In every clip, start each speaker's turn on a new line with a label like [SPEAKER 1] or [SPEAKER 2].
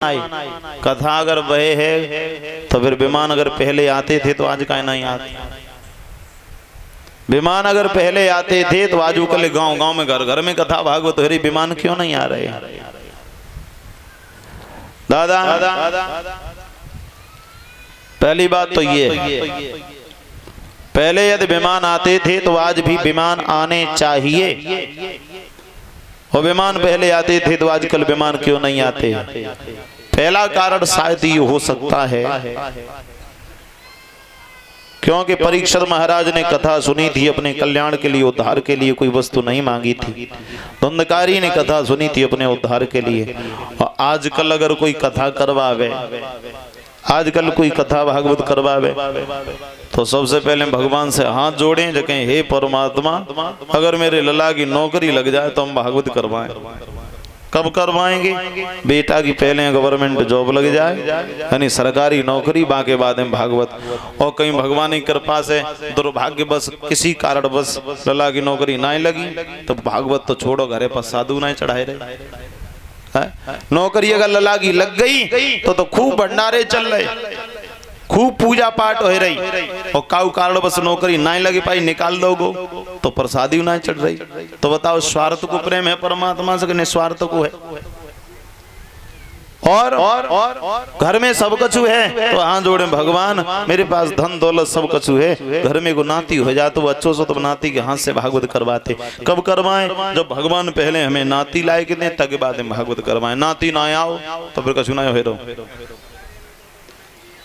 [SPEAKER 1] आई। कथा अगर वह है तो फिर विमान अगर पहले आते थे तो आज काहे नहीं आते। विमान अगर पहले आते थे तो आज कल गांव गांव में घर घर में कथा भागवत हो रही, विमान क्यों नहीं आ रहे। दादा पहली बात तो ये, पहले यदि विमान आते थे तो आज भी विमान आने चाहिए, और विमान पहले आते थे तो आजकल विमान क्यों नहीं आते। पहला कारण शायद ये हो सकता है क्योंकि परीक्षित महाराज ने कथा सुनी थी अपने कल्याण के लिए, उद्धार के लिए, कोई वस्तु नहीं मांगी थी। धुंधकारी ने कथा सुनी थी अपने उद्धार के लिए। और आजकल अगर कोई कथा करवावे, आजकल कोई कथा भागवत करवावे तो सबसे पहले भगवान से हाथ जोड़ें, जो कहें हे परमात्मा अगर मेरे लला की नौकरी लग जाए तो हम भागवत करवाएं। कब करवाएंगे? बेटा की पहले गवर्नमेंट जॉब लग जाए, यानी सरकारी नौकरी, बाकी बाद में भागवत। और कहीं भगवान की कृपा से दुर्भाग्य बस किसी कारण बस लला की नौकरी नहीं लगी तो भागवत तो छोड़ो, घरे पर साधु नहीं चढ़ाए रहे। नौकरी अगर लला की लग गई तो खूब भंडारे चल रहे, खूब पूजा पाठ हो रही, और काऊ कारण बस नौकरी नहीं लगी पाई, निकाल दोगो तो प्रसादी नहीं चढ़ रही। तो बताओ स्वार्थ को प्रेम है परमात्मा से, निस्वार्थ को है। और घर में सब कछु है तो हाथ जोड़े, भगवान मेरे पास धन दौलत सब कछु है, घर में को नाती हो जाए तो अच्छो से तो नाती के हाथ से भागवत करवाते। कब करवाएं? जब भगवान पहले हमें नाती लाए के दें तब बाद में भागवत करवाएं। नाती ना आओ तो फिर कछु ना हो रहो।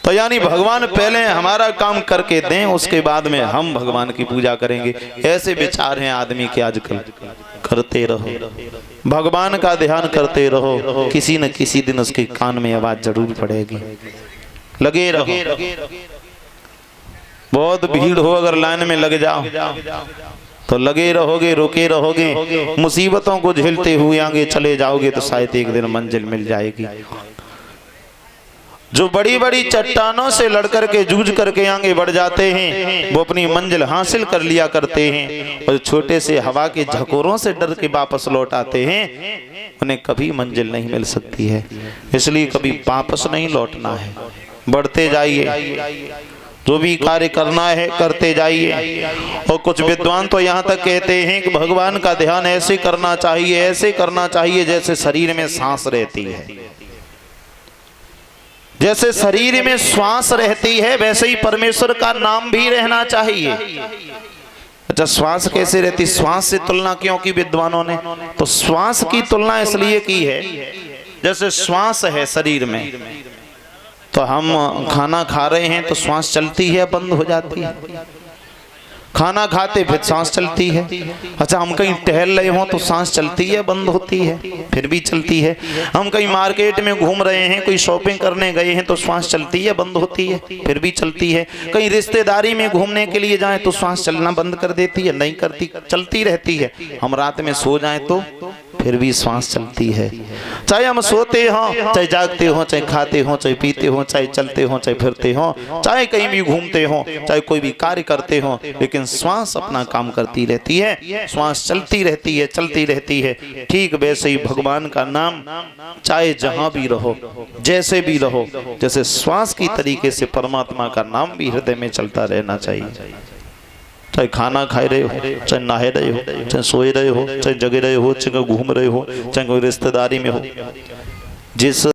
[SPEAKER 1] तो यानी भगवान पहले हमारा काम करके दें, उसके बाद में हम भगवान की पूजा करेंगे। ऐसे विचार हैं आदमी के आजकल। करते रहो, भगवान का ध्यान करते रहो, किसी न किसी दिन उसके कान में आवाज जरूर पड़ेगी। लगे रहो, बहुत भीड़ हो अगर लाइन में लग जाओ तो लगे रहोगे, रुके रहोगे, मुसीबतों को झेलते हुए आगे चले जाओगे तो शायद एक दिन मंजिल मिल जाएगी। जो बड़ी बड़ी चट्टानों से लड़कर के जूझ करके आगे बढ़ जाते हैं वो अपनी मंजिल हासिल कर लिया करते हैं, और छोटे से हवा के झकोरों से डर के वापस लौट आते हैं उन्हें कभी मंजिल नहीं मिल सकती है। इसलिए कभी वापस नहीं लौटना है, बढ़ते जाइए, जो भी कार्य करना है करते जाइए। और कुछ विद्वान तो यहाँ तक कहते हैं कि भगवान का ध्यान ऐसे करना चाहिए, ऐसे करना चाहिए जैसे शरीर में सांस रहती है। जैसे शरीर में श्वास रहती है वैसे ही परमेश्वर का नाम भी रहना चाहिए। अच्छा, श्वास कैसे रहती? श्वास से तुलना क्यों की विद्वानों ने? तो श्वास की तुलना इसलिए की है, जैसे श्वास है शरीर में, तो हम खाना खा रहे हैं तो श्वास चलती है, बंद हो जाती है, खाना खाते फिर सांस चलती है। अच्छा, हम कहीं टहल रहे हो तो सांस चलती है, बंद होती है, फिर भी चलती है। हम कहीं मार्केट में घूम रहे हैं, कोई शॉपिंग करने गए हैं तो सांस चलती है, बंद होती है, फिर भी चलती है। कहीं रिश्तेदारी में घूमने के लिए जाएं तो सांस चलना बंद कर देती है, नहीं करती, चलती रहती है। हम रात में सो जाएं तो फिर भी सांस चलती है। चाहे हम सोते हो, चाहे जागते हो, चाहे खाते हो, चाहे पीते हो, चाहे चलते हो, चाहे फिरते हो, चाहे कहीं भी घूमते हो, चाहे कोई भी कार्य करते हो, लेकिन श्वास अपना काम करती रहती है, श्वास चलती रहती है, चलती रहती है। ठीक वैसे ही भगवान का नाम चाहे जहां भी रहो, जैसे भी रहो, जैसे श्वास की तरीके से परमात्मा का नाम भी हृदय में चलता रहना चाहिए। चाहे खाना खाए रहे हो, चाहे नहाए रहे हो, चाहे सोए रहे हो, चाहे जगे रहे हो, चाहे घूम रहे हो, चाहे कोई रिश्तेदारी में हो, जिस